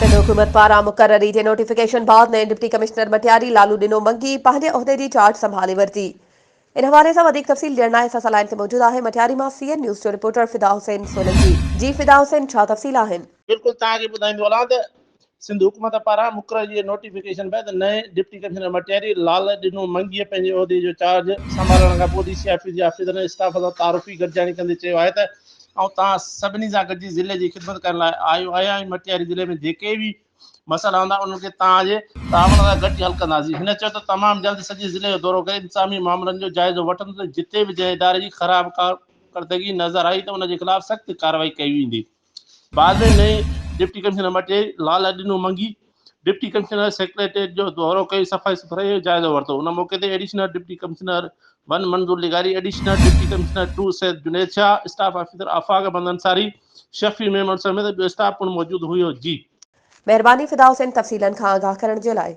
सिंध हुकूमत पारां मुक़ररी जे नोटिफिकेशन बाद नए डिप्टी कमिश्नर मटियारी लालू ॾिनो मंगी पंहिंजे उहिदे जी चार्ज संभाले वरिती। इन हवाले सां वधीक तफ़सील ॾियण लाइ असां सां लाइन ते मौजूद आहे मटियारी मां CN न्यूज़ जो रिपोर्टर फिदा हुसैन सोलंकी। जी फिदा हुसैन, छा तफ़सील आहिनि? बिल्कुल तव्हांखे ॿुधाईंदो हलां त सिंध हुकूमत पारां मुक़ररी जे नोटिफिकेशन बैदि नए डिप्टी कमिश्नर मटियारी लाल ॾिनो मंगीअ पंहिंजे उहिदे जो चार्ज संभालण खां पोइ DC ऑफिस जे ऑफिसर ऐं स्टाफ सां तारुफ़ी गॾिजाणी कंदे चयो आहे त तव्हां सभिनी सां गॾिजी ज़िले जी ख़िदमत करण लाइ आयो आहियां। मटियारी ज़िले में जेके बि मसइला हूंदा उनखे तव्हांजे तावण सां गॾिजी हल कंदासीं। हिन चयो त तमामु जल्द सॼे ज़िले जो दौरो करे इंतिज़ामी मामलनि जो जाइज़ो वठंदो। जिते बि जंहिं इदारे जी ख़राब कारकर्दगी नज़र आई त उनजे ख़िलाफ़ सख़्त कार्रवाई कई वेंदी। बाद में नए डिप्टी कमिश्नर मटियारी लाल ॾिनो मंगी डिप्टी कमिश्नर सेक्रेटरीट जो दौरो कई सफ़ाई सुथराई जो जाइज़ो वरितो। उन मौके ते एडिशनल डिप्टी कमिश्नर 1 मंजूर लिगारी, additional deputy commissioner 2 Syed Junaid Shah, staff officer Afaq बंद अंसारी, शफी मेमन समेत ॿियो स्टाफ पिणु मौजूदु हुयो। जी महिरबानी फिदा हुसैन तफ़सीलन खां आगाह करण जे लाइ।